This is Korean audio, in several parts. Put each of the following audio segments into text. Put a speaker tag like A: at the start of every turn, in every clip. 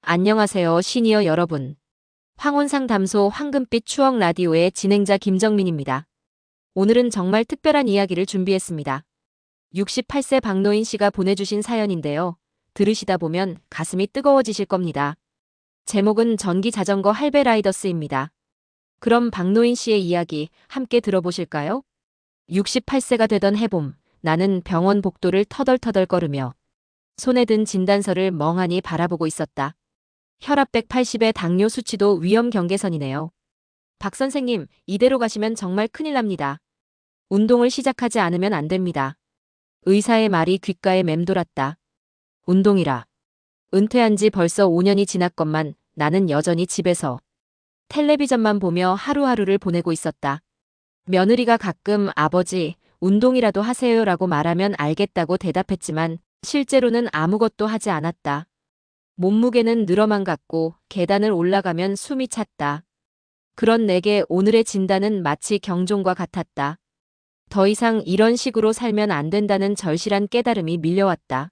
A: 안녕하세요, 시니어 여러분. 황혼상담소 황금빛 추억 라디오의 진행자 김정민입니다. 오늘은 정말 특별한 이야기를 준비했습니다. 68세 박노인 씨가 보내주신 사연인데요. 들으시다 보면 가슴이 뜨거워지실 겁니다. 제목은 전기 자전거 할배 라이더스입니다. 그럼 박노인 씨의 이야기 함께 들어보실까요? 68세가 되던 해봄, 나는 병원 복도를 터덜터덜 걸으며 손에 든 진단서를 멍하니 바라보고 있었다. 혈압 180에 당뇨 수치도 위험 경계선이네요. 박 선생님, 이대로 가시면 정말 큰일 납니다. 운동을 시작하지 않으면 안 됩니다. 의사의 말이 귓가에 맴돌았다. 운동이라. 은퇴한 지 벌써 5년이 지났건만 나는 여전히 집에서 텔레비전만 보며 하루하루를 보내고 있었다. 며느리가 가끔 아버지, 운동이라도 하세요라고 말하면 알겠다고 대답했지만 실제로는 아무것도 하지 않았다. 몸무게는 늘어만 갔고 계단을 올라가면 숨이 찼다. 그런 내게 오늘의 진단은 마치 경종과 같았다. 더 이상 이런 식으로 살면 안 된다는 절실한 깨달음이 밀려왔다.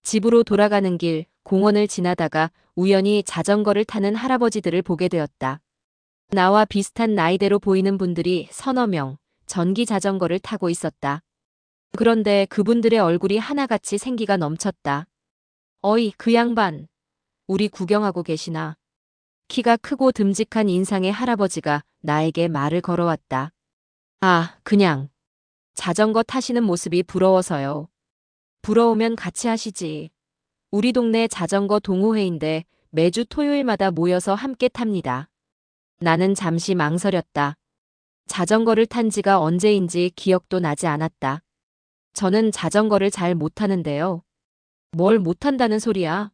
A: 집으로 돌아가는 길, 공원을 지나다가 우연히 자전거를 타는 할아버지들을 보게 되었다. 나와 비슷한 나이대로 보이는 분들이 서너 명, 전기 자전거를 타고 있었다. 그런데 그분들의 얼굴이 하나같이 생기가 넘쳤다. 어이, 그 양반. 우리 구경하고 계시나? 키가 크고 듬직한 인상의 할아버지가 나에게 말을 걸어왔다. 아, 그냥. 자전거 타시는 모습이 부러워서요. 부러우면 같이 하시지. 우리 동네 자전거 동호회인데 매주 토요일마다 모여서 함께 탑니다. 나는 잠시 망설였다. 자전거를 탄 지가 언제인지 기억도 나지 않았다. 저는 자전거를 잘 못하는데요. 뭘 못한다는 소리야?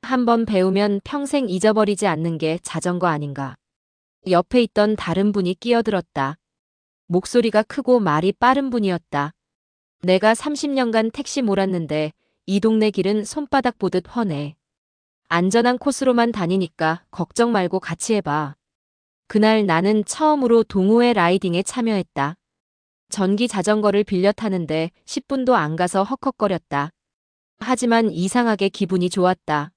A: 한번 배우면 평생 잊어버리지 않는 게 자전거 아닌가. 옆에 있던 다른 분이 끼어들었다. 목소리가 크고 말이 빠른 분이었다. 내가 30년간 택시 몰았는데 이 동네 길은 손바닥 보듯 훤해. 안전한 코스로만 다니니까 걱정 말고 같이 해봐. 그날 나는 처음으로 동호회 라이딩에 참여했다. 전기 자전거를 빌려 타는데 10분도 안 가서 헉헉거렸다. 하지만 이상하게 기분이 좋았다.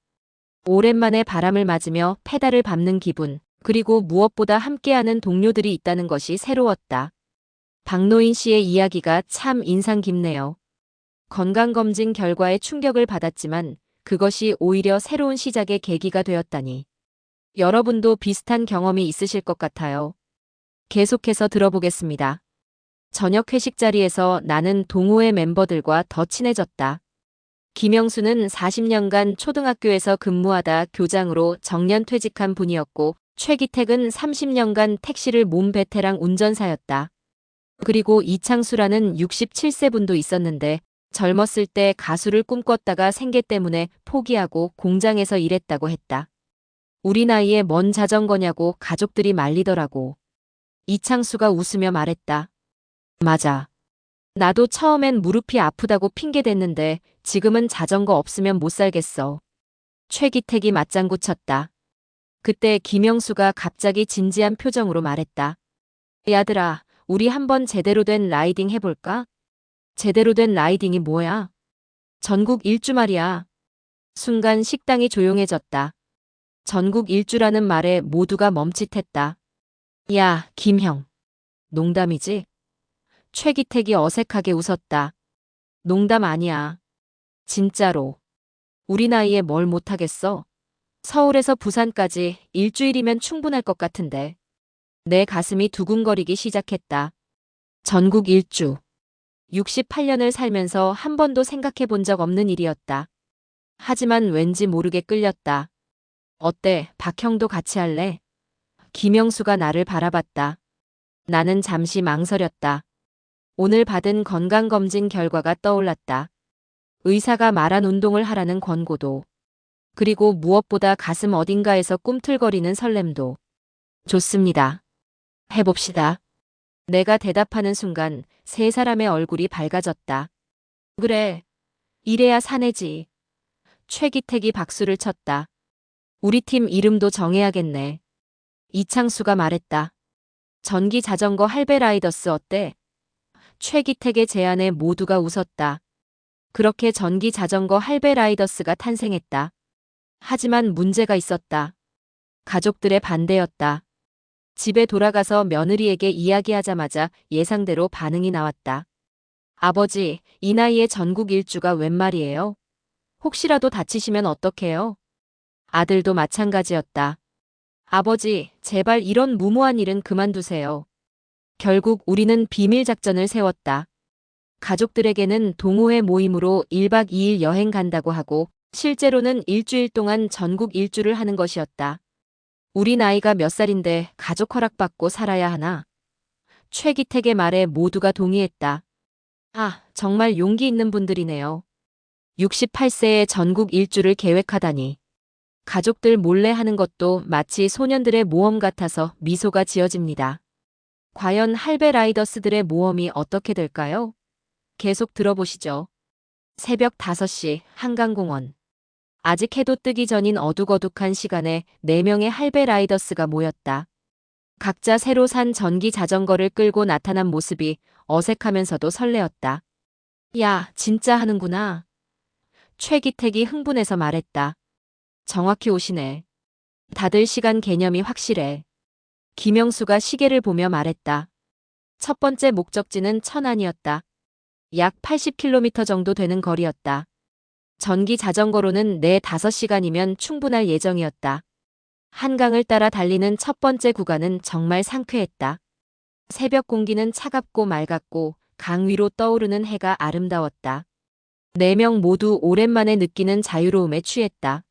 A: 오랜만에 바람을 맞으며 페달을 밟는 기분, 그리고 무엇보다 함께하는 동료들이 있다는 것이 새로웠다. 박노인 씨의 이야기가 참 인상 깊네요. 건강검진 결과에 충격을 받았지만 그것이 오히려 새로운 시작의 계기가 되었다니. 여러분도 비슷한 경험이 있으실 것 같아요. 계속해서 들어보겠습니다. 저녁 회식 자리에서 나는 동호회 멤버들과 더 친해졌다. 김영수는 40년간 초등학교에서 근무하다 교장으로 정년퇴직한 분이었고 최기택은 30년간 택시를 몸 베테랑 운전사였다. 그리고 이창수라는 67세 분도 있었는데 젊었을 때 가수를 꿈꿨다가 생계 때문에 포기하고 공장에서 일했다고 했다. 우리 나이에 뭔 자전거냐고 가족들이 말리더라고. 이창수가 웃으며 말했다. 맞아. 나도 처음엔 무릎이 아프다고 핑계댔는데 지금은 자전거 없으면 못 살겠어. 최기택이 맞장구 쳤다. 그때 김영수가 갑자기 진지한 표정으로 말했다. 야들아, 우리 한번 제대로 된 라이딩 해볼까? 제대로 된 라이딩이 뭐야? 전국 일주 말이야. 순간 식당이 조용해졌다. 전국 일주라는 말에 모두가 멈칫했다. 야, 김형. 농담이지? 최기택이 어색하게 웃었다. 농담 아니야. 진짜로. 우리 나이에 뭘 못하겠어? 서울에서 부산까지 일주일이면 충분할 것 같은데. 내 가슴이 두근거리기 시작했다. 전국 일주. 68년을 살면서 한 번도 생각해 본 적 없는 일이었다. 하지만 왠지 모르게 끌렸다. 어때, 박형도 같이 할래? 김영수가 나를 바라봤다. 나는 잠시 망설였다. 오늘 받은 건강검진 결과가 떠올랐다. 의사가 말한 운동을 하라는 권고도. 그리고 무엇보다 가슴 어딘가에서 꿈틀거리는 설렘도. 좋습니다. 해봅시다. 내가 대답하는 순간 세 사람의 얼굴이 밝아졌다. 그래. 이래야 사내지. 최기택이 박수를 쳤다. 우리 팀 이름도 정해야겠네. 이창수가 말했다. 전기 자전거 할배 라이더스 어때? 최기택의 제안에 모두가 웃었다. 그렇게 전기 자전거 할배 라이더스가 탄생했다. 하지만 문제가 있었다. 가족들의 반대였다. 집에 돌아가서 며느리에게 이야기하자마자 예상대로 반응이 나왔다. 아버지, 이 나이에 전국 일주가 웬 말이에요? 혹시라도 다치시면 어떡해요? 아들도 마찬가지였다. 아버지, 제발 이런 무모한 일은 그만두세요. 결국 우리는 비밀 작전을 세웠다. 가족들에게는 동호회 모임으로 1박 2일 여행 간다고 하고 실제로는 일주일 동안 전국 일주를 하는 것이었다. 우리 나이가 몇 살인데 가족 허락받고 살아야 하나? 최기택의 말에 모두가 동의했다. 아, 정말 용기 있는 분들이네요. 68세에 전국 일주를 계획하다니. 가족들 몰래 하는 것도 마치 소년들의 모험 같아서 미소가 지어집니다. 과연 할배 라이더스들의 모험이 어떻게 될까요? 계속 들어보시죠. 새벽 5시 한강공원. 아직 해도 뜨기 전인 어둑어둑한 시간에 4명의 할배 라이더스가 모였다. 각자 새로 산 전기 자전거를 끌고 나타난 모습이 어색하면서도 설레었다. 야, 진짜 하는구나. 최기택이 흥분해서 말했다. 정확히 오시네. 다들 시간 개념이 확실해. 김영수가 시계를 보며 말했다. 첫 번째 목적지는 천안이었다. 약 80km 정도 되는 거리였다. 전기 자전거로는 4~5시간이면 충분할 예정이었다. 한강을 따라 달리는 첫 번째 구간은 정말 상쾌했다. 새벽 공기는 차갑고 맑았고 강 위로 떠오르는 해가 아름다웠다. 4명 모두 오랜만에 느끼는 자유로움에 취했다.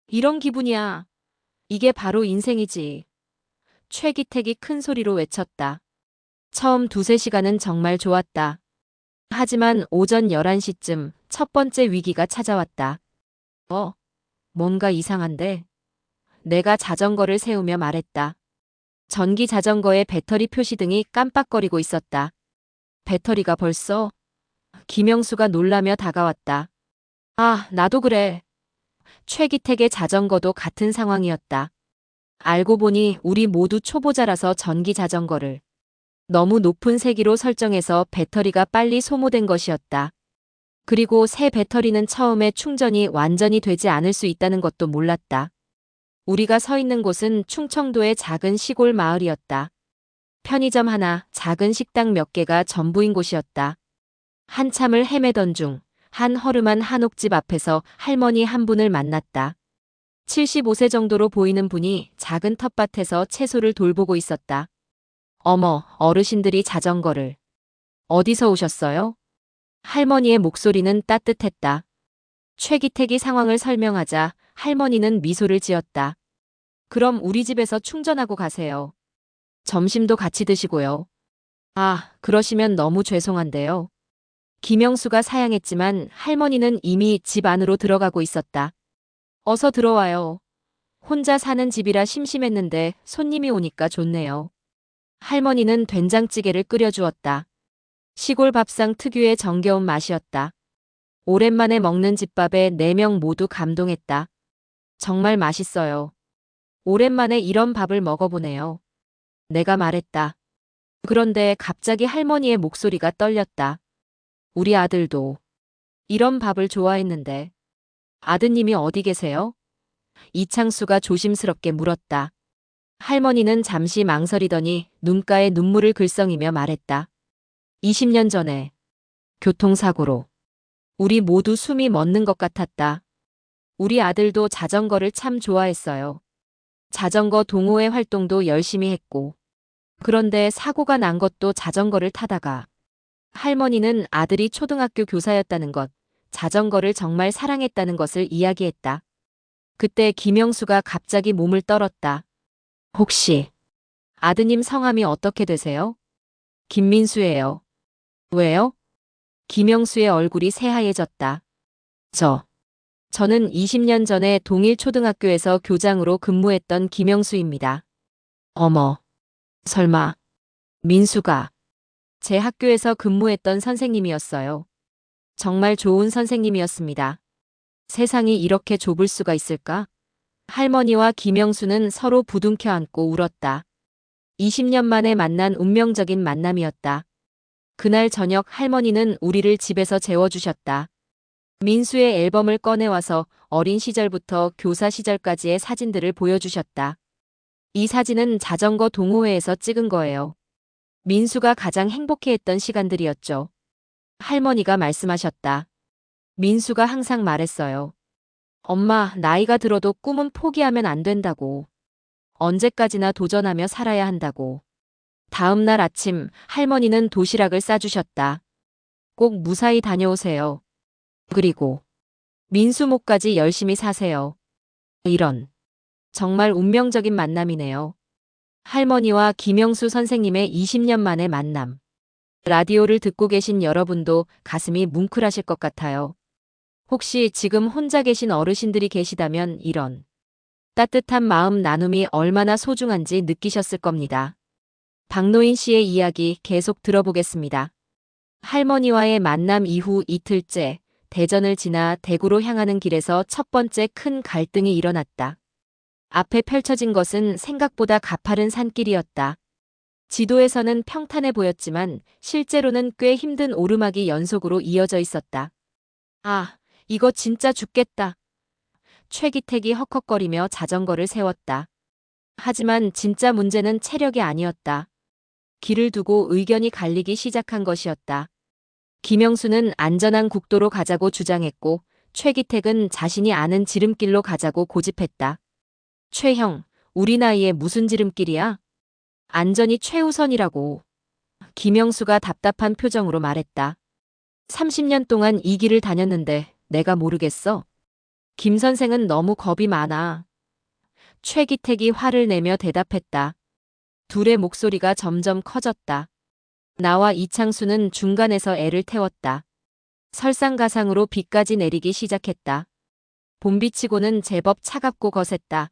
A: 이런 기분이야. 이게 바로 인생이지. 최기택이 큰 소리로 외쳤다. 처음 2~3시간은 정말 좋았다. 하지만 오전 11시쯤 첫 번째 위기가 찾아왔다. 뭔가 이상한데? 내가 자전거를 세우며 말했다. 전기 자전거의 배터리 표시등이 깜빡거리고 있었다. 배터리가 벌써? 김영수가 놀라며 다가왔다. 아, 나도 그래. 최기택의 자전거도 같은 상황이었다. 알고 보니 우리 모두 초보자라서 전기 자전거를 너무 높은 세기로 설정해서 배터리가 빨리 소모된 것이었다. 그리고 새 배터리는 처음에 충전이 완전히 되지 않을 수 있다는 것도 몰랐다. 우리가 서 있는 곳은 충청도의 작은 시골 마을이었다. 편의점 하나, 작은 식당 몇 개가 전부인 곳이었다. 한참을 헤매던 중 한 허름한 한옥집 앞에서 할머니 한 분을 만났다. 75세 정도로 보이는 분이 작은 텃밭에서 채소를 돌보고 있었다. 어머, 어르신들이 자전거를. 어디서 오셨어요? 할머니의 목소리는 따뜻했다. 최기택이 상황을 설명하자 할머니는 미소를 지었다. 그럼 우리 집에서 충전하고 가세요. 점심도 같이 드시고요. 아, 그러시면 너무 죄송한데요. 김영수가 사양했지만 할머니는 이미 집 안으로 들어가고 있었다. 어서 들어와요. 혼자 사는 집이라 심심했는데 손님이 오니까 좋네요. 할머니는 된장찌개를 끓여주었다. 시골 밥상 특유의 정겨운 맛이었다. 오랜만에 먹는 집밥에 4명 모두 감동했다. 정말 맛있어요. 오랜만에 이런 밥을 먹어보네요. 내가 말했다. 그런데 갑자기 할머니의 목소리가 떨렸다. 우리 아들도 이런 밥을 좋아했는데. 아드님이 어디 계세요? 이창수가 조심스럽게 물었다. 할머니는 잠시 망설이더니 눈가에 눈물을 글썽이며 말했다. 20년 전에 교통사고로 우리 모두 숨이 멎는 것 같았다. 우리 아들도 자전거를 참 좋아했어요. 자전거 동호회 활동도 열심히 했고. 그런데 사고가 난 것도 자전거를 타다가. 할머니는 아들이 초등학교 교사였다는 것, 자전거를 정말 사랑했다는 것을 이야기했다. 그때 김영수가 갑자기 몸을 떨었다. 혹시 아드님 성함이 어떻게 되세요? 김민수예요. 왜요? 김영수의 얼굴이 새하얘졌다. 저는 20년 전에 동일초등학교에서 교장으로 근무했던 김영수입니다. 어머, 설마 민수가 제 학교에서 근무했던 선생님이었어요. 정말 좋은 선생님이었습니다. 세상이 이렇게 좁을 수가 있을까? 할머니와 김영수는 서로 부둥켜 안고 울었다. 20년 만에 만난 운명적인 만남이었다. 그날 저녁 할머니는 우리를 집에서 재워주셨다. 민수의 앨범을 꺼내와서 어린 시절부터 교사 시절까지의 사진들을 보여주셨다. 이 사진은 자전거 동호회에서 찍은 거예요. 민수가 가장 행복해했던 시간들이었죠. 할머니가 말씀하셨다. 민수가 항상 말했어요. 엄마, 나이가 들어도 꿈은 포기하면 안 된다고. 언제까지나 도전하며 살아야 한다고. 다음 날 아침 할머니는 도시락을 싸주셨다. 꼭 무사히 다녀오세요. 그리고 민수 목까지 열심히 사세요. 이런 정말 운명적인 만남이네요. 할머니와 김영수 선생님의 20년 만의 만남. 라디오를 듣고 계신 여러분도 가슴이 뭉클하실 것 같아요. 혹시 지금 혼자 계신 어르신들이 계시다면 이런 따뜻한 마음 나눔이 얼마나 소중한지 느끼셨을 겁니다. 박노인 씨의 이야기 계속 들어보겠습니다. 할머니와의 만남 이후 이틀째, 대전을 지나 대구로 향하는 길에서 첫 번째 큰 갈등이 일어났다. 앞에 펼쳐진 것은 생각보다 가파른 산길이었다. 지도에서는 평탄해 보였지만 실제로는 꽤 힘든 오르막이 연속으로 이어져 있었다. 아, 이거 진짜 죽겠다. 최기택이 헉헉거리며 자전거를 세웠다. 하지만 진짜 문제는 체력이 아니었다. 길을 두고 의견이 갈리기 시작한 것이었다. 김영수는 안전한 국도로 가자고 주장했고 최기택은 자신이 아는 지름길로 가자고 고집했다. 최형, 우리 나이에 무슨 지름길이야? 안전이 최우선이라고. 김영수가 답답한 표정으로 말했다. 30년 동안 이 길을 다녔는데 내가 모르겠어. 김 선생은 너무 겁이 많아. 최기택이 화를 내며 대답했다. 둘의 목소리가 점점 커졌다. 나와 이창수는 중간에서 애를 태웠다. 설상가상으로 비까지 내리기 시작했다. 봄비치고는 제법 차갑고 거셌다.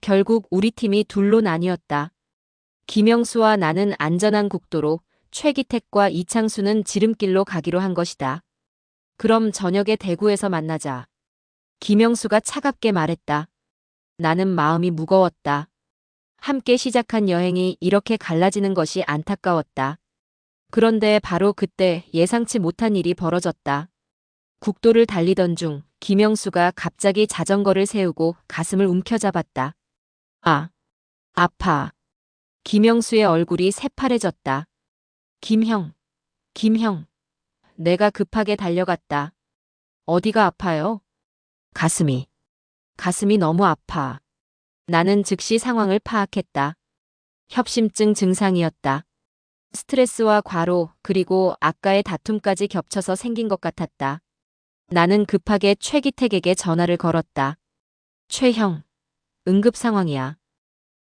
A: 결국 우리 팀이 둘로 나뉘었다. 김영수와 나는 안전한 국도로, 최기택과 이창수는 지름길로 가기로 한 것이다. 그럼 저녁에 대구에서 만나자. 김영수가 차갑게 말했다. 나는 마음이 무거웠다. 함께 시작한 여행이 이렇게 갈라지는 것이 안타까웠다. 그런데 바로 그때 예상치 못한 일이 벌어졌다. 국도를 달리던 중 김영수가 갑자기 자전거를 세우고 가슴을 움켜잡았다. 아, 아파. 김영수의 얼굴이 새파래졌다. 김형, 김형. 내가 급하게 달려갔다. 어디가 아파요? 가슴이 너무 아파. 나는 즉시 상황을 파악했다. 협심증 증상이었다. 스트레스와 과로, 그리고 아까의 다툼까지 겹쳐서 생긴 것 같았다. 나는 급하게 최기택에게 전화를 걸었다. 최형, 응급 상황이야.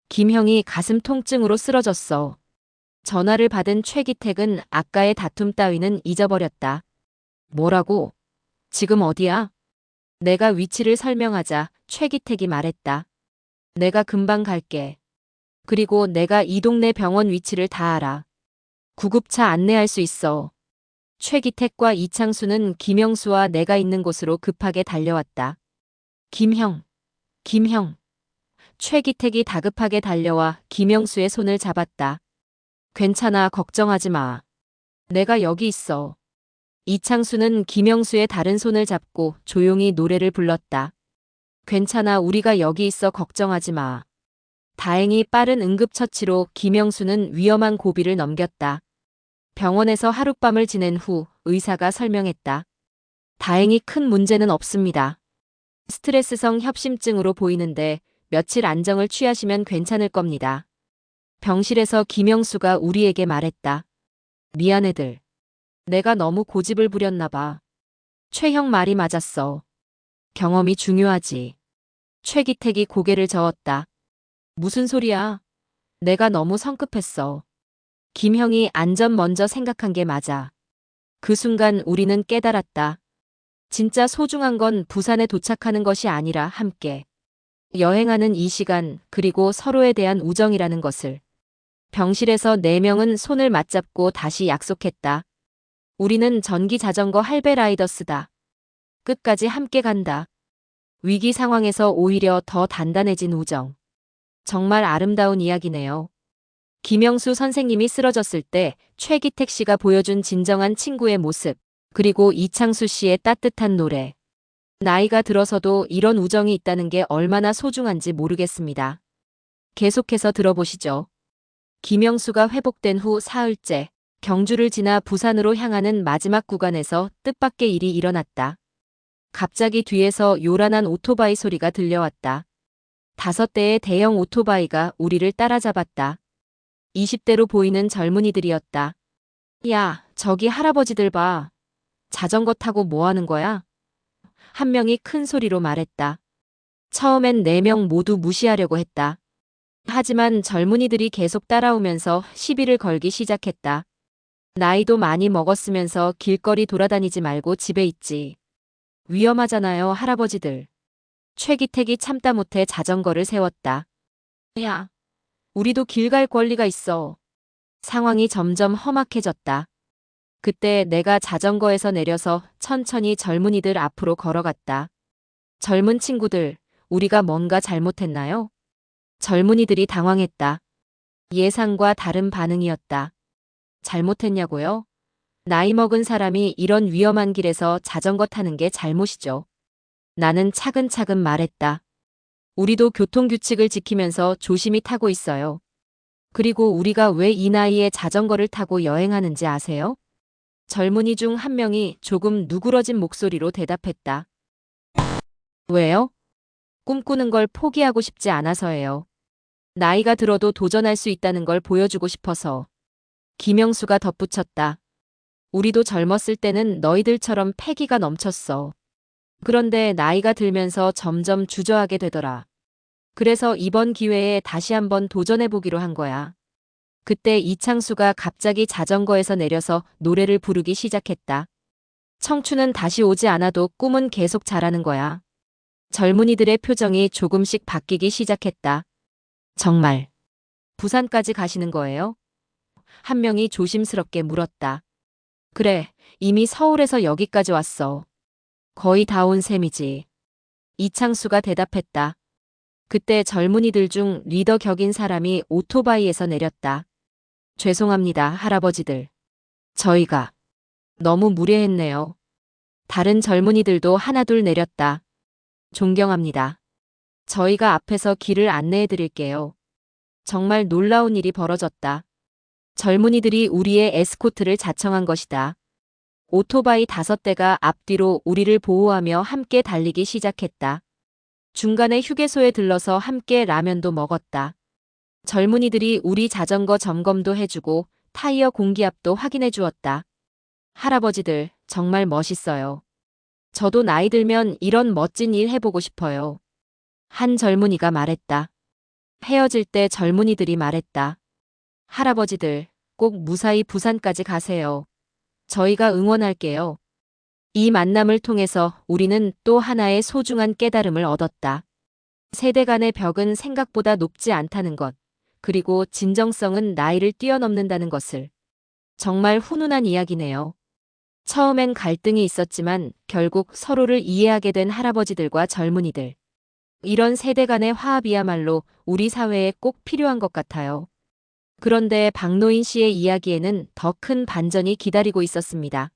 A: 김형이 가슴 통증으로 쓰러졌어. 전화를 받은 최기택은 아까의 다툼 따위는 잊어버렸다. 뭐라고? 지금 어디야? 내가 위치를 설명하자 최기택이 말했다. 내가 금방 갈게. 그리고 내가 이 동네 병원 위치를 다 알아. 구급차 안내할 수 있어. 최기택과 이창수는 김영수와 내가 있는 곳으로 급하게 달려왔다. 김형, 김형. 최기택이 다급하게 달려와 김영수의 손을 잡았다. 괜찮아, 걱정하지 마. 내가 여기 있어. 이창수는 김영수의 다른 손을 잡고 조용히 노래를 불렀다. 괜찮아, 우리가 여기 있어, 걱정하지 마. 다행히 빠른 응급처치로 김영수는 위험한 고비를 넘겼다. 병원에서 하룻밤을 지낸 후 의사가 설명했다. 다행히 큰 문제는 없습니다. 스트레스성 협심증으로 보이는데 며칠 안정을 취하시면 괜찮을 겁니다. 병실에서 김영수가 우리에게 말했다. 미안해들. 내가 너무 고집을 부렸나 봐. 최형 말이 맞았어. 경험이 중요하지. 최기택이 고개를 저었다. 무슨 소리야? 내가 너무 성급했어. 김형이 안전 먼저 생각한 게 맞아. 그 순간 우리는 깨달았다. 진짜 소중한 건 부산에 도착하는 것이 아니라 함께 여행하는 이 시간, 그리고 서로에 대한 우정이라는 것을. 병실에서 4명은 손을 맞잡고 다시 약속했다. 우리는 전기 자전거 할배 라이더스다. 끝까지 함께 간다. 위기 상황에서 오히려 더 단단해진 우정. 정말 아름다운 이야기네요. 김영수 선생님이 쓰러졌을 때 최기택 씨가 보여준 진정한 친구의 모습. 그리고 이창수 씨의 따뜻한 노래. 나이가 들어서도 이런 우정이 있다는 게 얼마나 소중한지 모르겠습니다. 계속해서 들어보시죠. 김영수가 회복된 후 사흘째, 경주를 지나 부산으로 향하는 마지막 구간에서 뜻밖의 일이 일어났다. 갑자기 뒤에서 요란한 오토바이 소리가 들려왔다. 5대의 대형 오토바이가 우리를 따라잡았다. 20대로 보이는 젊은이들이었다. 야, 저기 할아버지들 봐. 자전거 타고 뭐 하는 거야? 한 명이 큰 소리로 말했다. 처음엔 4명 모두 무시하려고 했다. 하지만 젊은이들이 계속 따라오면서 시비를 걸기 시작했다. 나이도 많이 먹었으면서 길거리 돌아다니지 말고 집에 있지. 위험하잖아요, 할아버지들. 최기택이 참다 못해 자전거를 세웠다. 야, 우리도 길 갈 권리가 있어. 상황이 점점 험악해졌다. 그때 내가 자전거에서 내려서 천천히 젊은이들 앞으로 걸어갔다. 젊은 친구들, 우리가 뭔가 잘못했나요? 젊은이들이 당황했다. 예상과 다른 반응이었다. 잘못했냐고요? 나이 먹은 사람이 이런 위험한 길에서 자전거 타는 게 잘못이죠. 나는 차근차근 말했다. 우리도 교통규칙을 지키면서 조심히 타고 있어요. 그리고 우리가 왜 이 나이에 자전거를 타고 여행하는지 아세요? 젊은이 중 한 명이 조금 누그러진 목소리로 대답했다. 왜요? 꿈꾸는 걸 포기하고 싶지 않아서예요. 나이가 들어도 도전할 수 있다는 걸 보여주고 싶어서. 김영수가 덧붙였다. 우리도 젊었을 때는 너희들처럼 패기가 넘쳤어. 그런데 나이가 들면서 점점 주저하게 되더라. 그래서 이번 기회에 다시 한번 도전해보기로 한 거야. 그때 이창수가 갑자기 자전거에서 내려서 노래를 부르기 시작했다. 청춘은 다시 오지 않아도 꿈은 계속 자라는 거야. 젊은이들의 표정이 조금씩 바뀌기 시작했다. 정말 부산까지 가시는 거예요? 한 명이 조심스럽게 물었다. 그래, 이미 서울에서 여기까지 왔어. 거의 다 온 셈이지. 이창수가 대답했다. 그때 젊은이들 중 리더 격인 사람이 오토바이에서 내렸다. 죄송합니다, 할아버지들. 저희가 너무 무례했네요. 다른 젊은이들도 하나둘 내렸다. 존경합니다. 저희가 앞에서 길을 안내해 드릴게요. 정말 놀라운 일이 벌어졌다. 젊은이들이 우리의 에스코트를 자청한 것이다. 오토바이 5대가 앞뒤로 우리를 보호하며 함께 달리기 시작했다. 중간에 휴게소에 들러서 함께 라면도 먹었다. 젊은이들이 우리 자전거 점검도 해주고 타이어 공기압도 확인해 주었다. 할아버지들, 정말 멋있어요. 저도 나이 들면 이런 멋진 일 해보고 싶어요. 한 젊은이가 말했다. 헤어질 때 젊은이들이 말했다. 할아버지들, 꼭 무사히 부산까지 가세요. 저희가 응원할게요. 이 만남을 통해서 우리는 또 하나의 소중한 깨달음을 얻었다. 세대 간의 벽은 생각보다 높지 않다는 것, 그리고 진정성은 나이를 뛰어넘는다는 것을. 정말 훈훈한 이야기네요. 처음엔 갈등이 있었지만 결국 서로를 이해하게 된 할아버지들과 젊은이들. 이런 세대 간의 화합이야말로 우리 사회에 꼭 필요한 것 같아요. 그런데 박노인 씨의 이야기에는 더 큰 반전이 기다리고 있었습니다.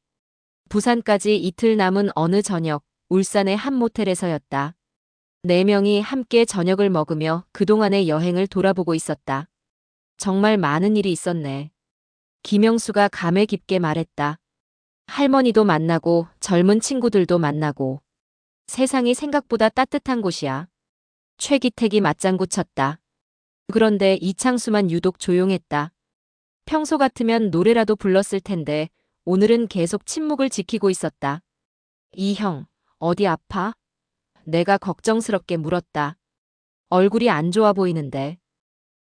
A: 부산까지 이틀 남은 어느 저녁, 울산의 한 모텔에서였다. 4명이 함께 저녁을 먹으며 그동안의 여행을 돌아보고 있었다. 정말 많은 일이 있었네. 김영수가 감회 깊게 말했다. 할머니도 만나고 젊은 친구들도 만나고. 세상이 생각보다 따뜻한 곳이야. 최기택이 맞장구 쳤다. 그런데 이창수만 유독 조용했다. 평소 같으면 노래라도 불렀을 텐데 오늘은 계속 침묵을 지키고 있었다. 이 형, 어디 아파? 내가 걱정스럽게 물었다. 얼굴이 안 좋아 보이는데.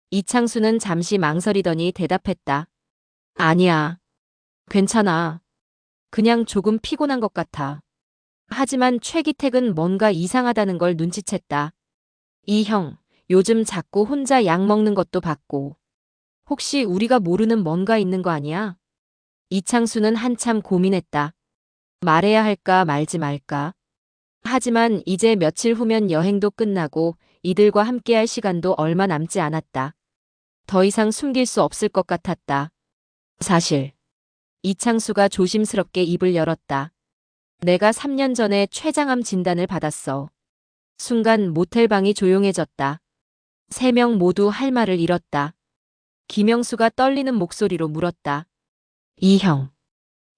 A: 이창수는 잠시 망설이더니 대답했다. 아니야. 괜찮아. 그냥 조금 피곤한 것 같아. 하지만 최기택은 뭔가 이상하다는 걸 눈치챘다. 이 형, 요즘 자꾸 혼자 약 먹는 것도 봤고. 혹시 우리가 모르는 뭔가 있는 거 아니야? 이창수는 한참 고민했다. 말해야 할까 말지 말까. 하지만 이제 며칠 후면 여행도 끝나고 이들과 함께할 시간도 얼마 남지 않았다. 더 이상 숨길 수 없을 것 같았다. 사실 이창수가 조심스럽게 입을 열었다. 내가 3년 전에 췌장암 진단을 받았어. 순간 모텔방이 조용해졌다. 3명 모두 할 말을 잃었다. 김영수가 떨리는 목소리로 물었다. 이형.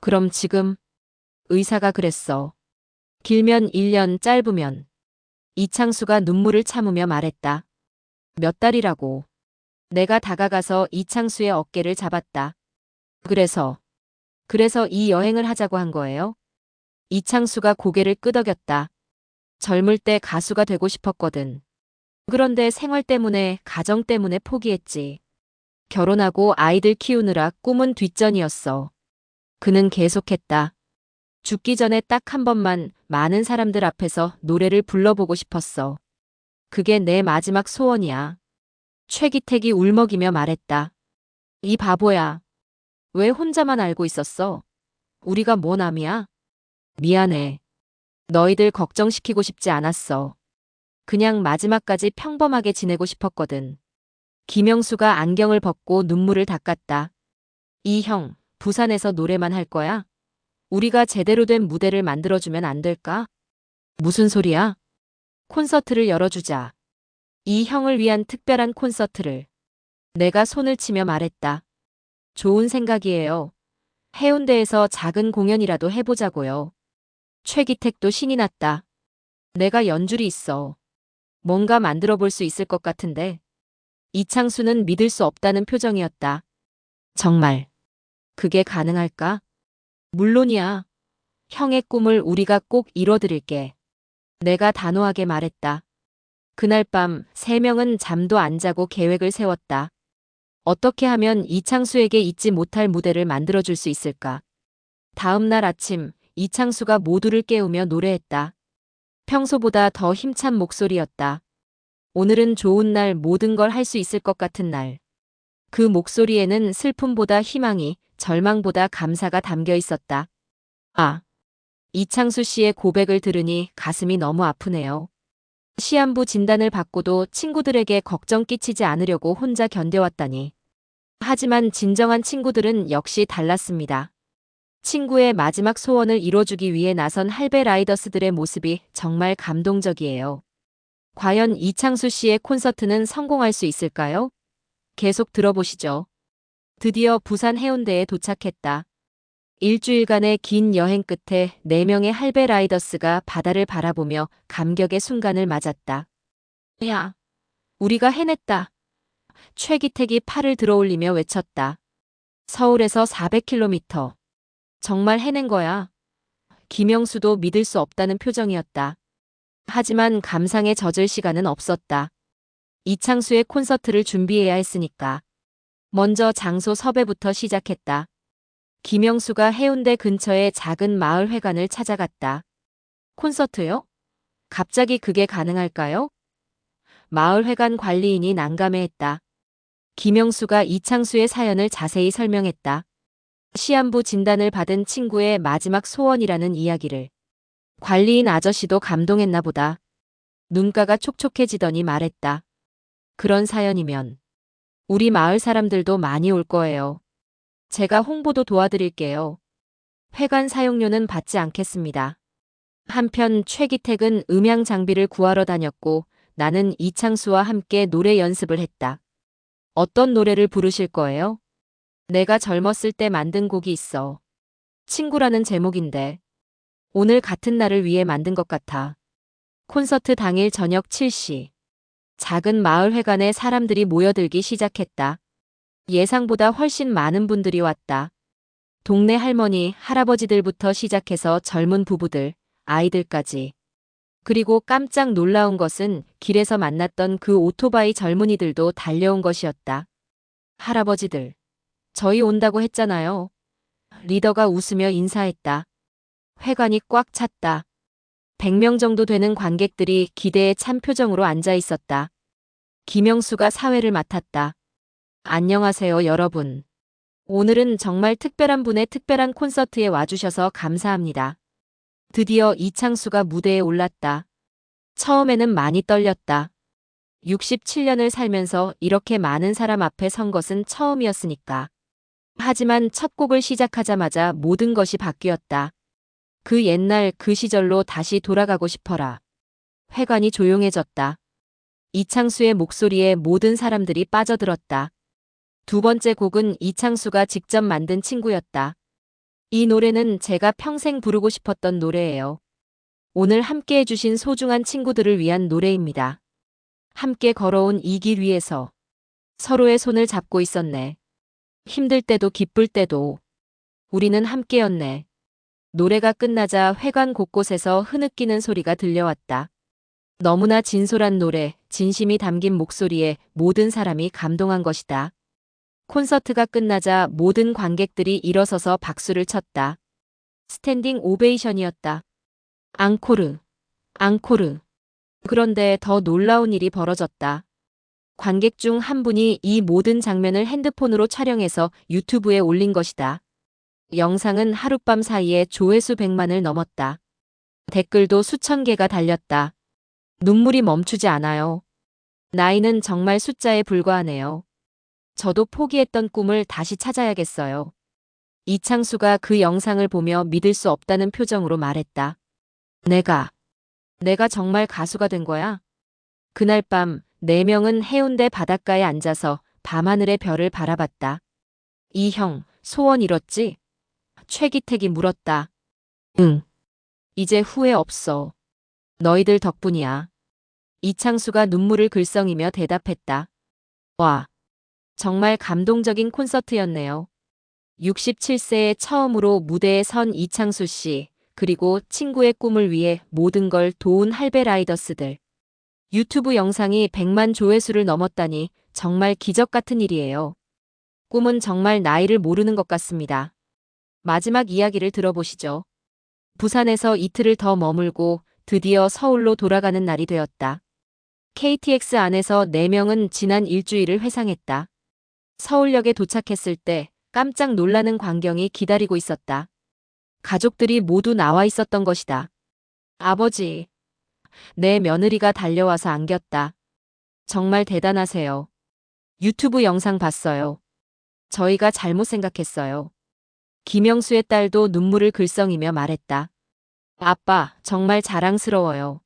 A: 그럼 지금? 의사가 그랬어. 길면 1년, 짧으면. 이창수가 눈물을 참으며 말했다. 몇 달이라고. 내가 다가가서 이창수의 어깨를 잡았다. 그래서 이 여행을 하자고 한 거예요? 이창수가 고개를 끄덕였다. 젊을 때 가수가 되고 싶었거든. 그런데 생활 때문에, 가정 때문에 포기했지. 결혼하고 아이들 키우느라 꿈은 뒷전이었어. 그는 계속했다. 죽기 전에 딱 한 번만 많은 사람들 앞에서 노래를 불러보고 싶었어. 그게 내 마지막 소원이야. 최기택이 울먹이며 말했다. 이 바보야. 왜 혼자만 알고 있었어? 우리가 뭐 남이야? 미안해. 너희들 걱정시키고 싶지 않았어. 그냥 마지막까지 평범하게 지내고 싶었거든. 김영수가 안경을 벗고 눈물을 닦았다. 이 형, 부산에서 노래만 할 거야? 우리가 제대로 된 무대를 만들어주면 안 될까? 무슨 소리야? 콘서트를 열어주자. 이 형을 위한 특별한 콘서트를. 내가 손을 치며 말했다. 좋은 생각이에요. 해운대에서 작은 공연이라도 해보자고요. 최기택도 신이 났다. 내가 연줄이 있어. 뭔가 만들어 볼 수 있을 것 같은데. 이창수는 믿을 수 없다는 표정이었다. 정말. 그게 가능할까? 물론이야. 형의 꿈을 우리가 꼭 이뤄드릴게. 내가 단호하게 말했다. 그날 밤 3명은 잠도 안 자고 계획을 세웠다. 어떻게 하면 이창수에게 잊지 못할 무대를 만들어줄 수 있을까? 다음 날 아침, 이창수가 모두를 깨우며 노래했다. 평소보다 더 힘찬 목소리였다. 오늘은 좋은 날, 모든 걸 할 수 있을 것 같은 날. 그 목소리에는 슬픔보다 희망이, 절망보다 감사가 담겨 있었다. 아, 이창수 씨의 고백을 들으니 가슴이 너무 아프네요. 시한부 진단을 받고도 친구들에게 걱정 끼치지 않으려고 혼자 견뎌왔다니. 하지만 진정한 친구들은 역시 달랐습니다. 친구의 마지막 소원을 이뤄주기 위해 나선 할배 라이더스들의 모습이 정말 감동적이에요. 과연 이창수 씨의 콘서트는 성공할 수 있을까요? 계속 들어보시죠. 드디어 부산 해운대에 도착했다. 일주일간의 긴 여행 끝에 4명의 할배 라이더스가 바다를 바라보며 감격의 순간을 맞았다. 야, 우리가 해냈다. 최기택이 팔을 들어올리며 외쳤다. 서울에서 400km. 정말 해낸 거야. 김영수도 믿을 수 없다는 표정이었다. 하지만 감상에 젖을 시간은 없었다. 이창수의 콘서트를 준비해야 했으니까. 먼저 장소 섭외부터 시작했다. 김영수가 해운대 근처의 작은 마을 회관을 찾아갔다. 콘서트요? 갑자기 그게 가능할까요? 마을 회관 관리인이 난감해했다. 김영수가 이창수의 사연을 자세히 설명했다. 시한부 진단을 받은 친구의 마지막 소원이라는 이야기를. 관리인 아저씨도 감동했나 보다. 눈가가 촉촉해지더니 말했다. 그런 사연이면 우리 마을 사람들도 많이 올 거예요. 제가 홍보도 도와드릴게요. 회관 사용료는 받지 않겠습니다. 한편 최기택은 음향 장비를 구하러 다녔고 나는 이창수와 함께 노래 연습을 했다. 어떤 노래를 부르실 거예요? 내가 젊었을 때 만든 곡이 있어. 친구라는 제목인데 오늘 같은 날을 위해 만든 것 같아. 콘서트 당일 저녁 7시. 작은 마을 회관에 사람들이 모여들기 시작했다. 예상보다 훨씬 많은 분들이 왔다. 동네 할머니, 할아버지들부터 시작해서 젊은 부부들, 아이들까지. 그리고 깜짝 놀라운 것은 길에서 만났던 그 오토바이 젊은이들도 달려온 것이었다. 할아버지들, 저희 온다고 했잖아요. 리더가 웃으며 인사했다. 회관이 꽉 찼다. 100명 정도 되는 관객들이 기대에 찬 표정으로 앉아 있었다. 김영수가 사회를 맡았다. 안녕하세요, 여러분. 오늘은 정말 특별한 분의 특별한 콘서트에 와주셔서 감사합니다. 드디어 이창수가 무대에 올랐다. 처음에는 많이 떨렸다. 67년을 살면서 이렇게 많은 사람 앞에 선 것은 처음이었으니까. 하지만 첫 곡을 시작하자마자 모든 것이 바뀌었다. 그 옛날 그 시절로 다시 돌아가고 싶어라. 회관이 조용해졌다. 이창수의 목소리에 모든 사람들이 빠져들었다. 두 번째 곡은 이창수가 직접 만든 친구였다. 이 노래는 제가 평생 부르고 싶었던 노래예요. 오늘 함께 해주신 소중한 친구들을 위한 노래입니다. 함께 걸어온 이 길 위에서 서로의 손을 잡고 있었네. 힘들 때도 기쁠 때도 우리는 함께였네. 노래가 끝나자 회관 곳곳에서 흐느끼는 소리가 들려왔다. 너무나 진솔한 노래, 진심이 담긴 목소리에 모든 사람이 감동한 것이다. 콘서트가 끝나자 모든 관객들이 일어서서 박수를 쳤다. 스탠딩 오베이션이었다. 앙코르, 앙코르. 그런데 더 놀라운 일이 벌어졌다. 관객 중 한 분이 이 모든 장면을 핸드폰으로 촬영해서 유튜브에 올린 것이다. 영상은 하룻밤 사이에 조회수 100만을 넘었다. 댓글도 수천 개가 달렸다. 눈물이 멈추지 않아요. 나이는 정말 숫자에 불과하네요. 저도 포기했던 꿈을 다시 찾아야겠어요. 이창수가 그 영상을 보며 믿을 수 없다는 표정으로 말했다. 내가 정말 가수가 된 거야? 그날 밤 4명은 해운대 바닷가에 앉아서 밤하늘의 별을 바라봤다. 이 형, 소원 이뤘지? 최기택이 물었다. 응. 이제 후회 없어. 너희들 덕분이야. 이창수가 눈물을 글썽이며 대답했다. 와, 정말 감동적인 콘서트였네요. 67세에 처음으로 무대에 선 이창수 씨, 그리고 친구의 꿈을 위해 모든 걸 도운 할배 라이더스들. 유튜브 영상이 100만 조회수를 넘었다니 정말 기적 같은 일이에요. 꿈은 정말 나이를 모르는 것 같습니다. 마지막 이야기를 들어보시죠. 부산에서 이틀을 더 머물고 드디어 서울로 돌아가는 날이 되었다. KTX 안에서 4명은 지난 일주일을 회상했다. 서울역에 도착했을 때 깜짝 놀라는 광경이 기다리고 있었다. 가족들이 모두 나와 있었던 것이다. 아버지, 내 며느리가 달려와서 안겼다. 정말 대단하세요. 유튜브 영상 봤어요. 저희가 잘못 생각했어요. 김영수의 딸도 눈물을 글썽이며 말했다. 아빠, 정말 자랑스러워요.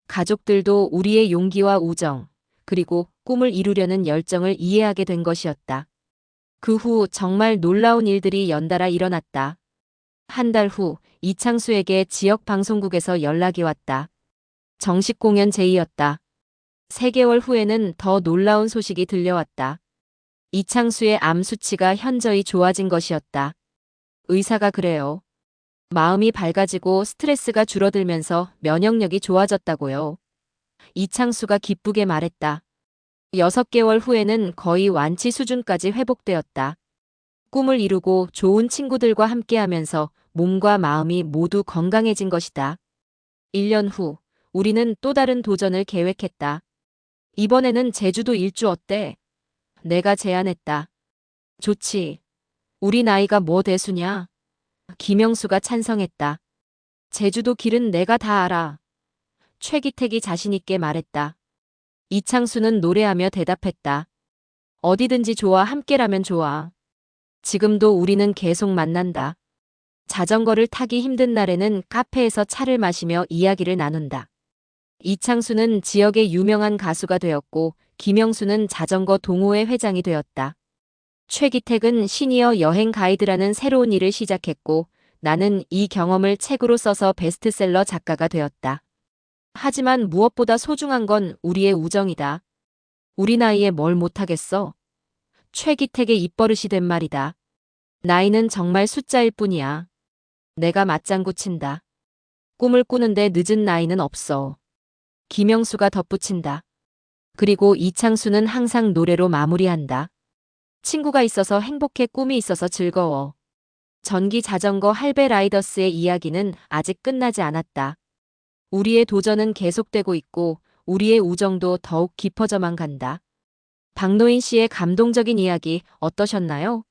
A: 가족들도 우리의 용기와 우정, 그리고 꿈을 이루려는 열정을 이해하게 된 것이었다. 그 후 정말 놀라운 일들이 연달아 일어났다. 한 달 후 이창수에게 지역 방송국에서 연락이 왔다. 정식 공연 제의였다. 3개월 후에는 더 놀라운 소식이 들려왔다. 이창수의 암 수치가 현저히 좋아진 것이었다. 의사가 그래요. 마음이 밝아지고 스트레스가 줄어들면서 면역력이 좋아졌다고요. 이창수가 기쁘게 말했다. 6개월 후에는 거의 완치 수준까지 회복되었다. 꿈을 이루고 좋은 친구들과 함께하면서 몸과 마음이 모두 건강해진 것이다. 1년 후 우리는 또 다른 도전을 계획했다. 이번에는 제주도 일주 어때? 내가 제안했다. 좋지. 우리 나이가 뭐 대수냐? 김영수가 찬성했다. 제주도 길은 내가 다 알아. 최기택이 자신있게 말했다. 이창수는 노래하며 대답했다. 어디든지 좋아, 함께라면 좋아. 지금도 우리는 계속 만난다. 자전거를 타기 힘든 날에는 카페에서 차를 마시며 이야기를 나눈다. 이창수는 지역의 유명한 가수가 되었고 김영수는 자전거 동호회 회장이 되었다. 최기택은 시니어 여행 가이드라는 새로운 일을 시작했고 나는 이 경험을 책으로 써서 베스트셀러 작가가 되었다. 하지만 무엇보다 소중한 건 우리의 우정이다. 우리 나이에 뭘 못하겠어? 최기택의 입버릇이 된 말이다. 나이는 정말 숫자일 뿐이야. 내가 맞장구 친다. 꿈을 꾸는데 늦은 나이는 없어. 김영수가 덧붙인다. 그리고 이창수는 항상 노래로 마무리한다. 친구가 있어서 행복해, 꿈이 있어서 즐거워. 전기 자전거 할배 라이더스의 이야기는 아직 끝나지 않았다. 우리의 도전은 계속되고 있고 우리의 우정도 더욱 깊어져만 간다. 박노인 씨의 감동적인 이야기 어떠셨나요?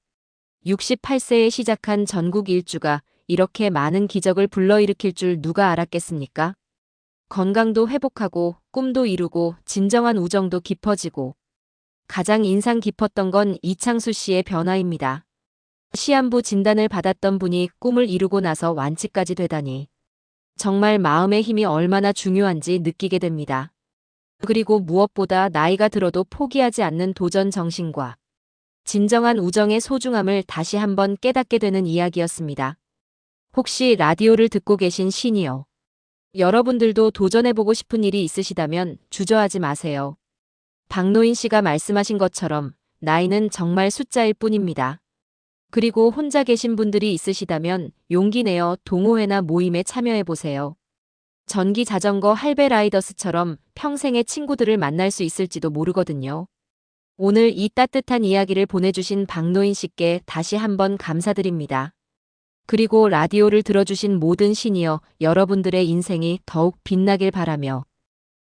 A: 68세에 시작한 전국 일주가 이렇게 많은 기적을 불러일으킬 줄 누가 알았겠습니까? 건강도 회복하고 꿈도 이루고 진정한 우정도 깊어지고 가장 인상 깊었던 건 이창수 씨의 변화입니다. 시한부 진단을 받았던 분이 꿈을 이루고 나서 완치까지 되다니. 정말 마음의 힘이 얼마나 중요한지 느끼게 됩니다. 그리고 무엇보다 나이가 들어도 포기하지 않는 도전 정신과 진정한 우정의 소중함을 다시 한번 깨닫게 되는 이야기였습니다. 혹시 라디오를 듣고 계신 시니어 여러분들도 도전해보고 싶은 일이 있으시다면 주저하지 마세요. 박노인 씨가 말씀하신 것처럼 나이는 정말 숫자일 뿐입니다. 그리고 혼자 계신 분들이 있으시다면 용기 내어 동호회나 모임에 참여해보세요. 전기 자전거 할배 라이더스처럼 평생의 친구들을 만날 수 있을지도 모르거든요. 오늘 이 따뜻한 이야기를 보내주신 박노인 씨께 다시 한번 감사드립니다. 그리고 라디오를 들어주신 모든 시니어 여러분들의 인생이 더욱 빛나길 바라며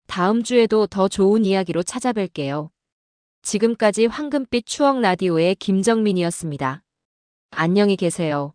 A: 다음 주에도 더 좋은 이야기로 찾아뵐게요. 지금까지 황금빛 추억 라디오의 김정민이었습니다. 안녕히 계세요.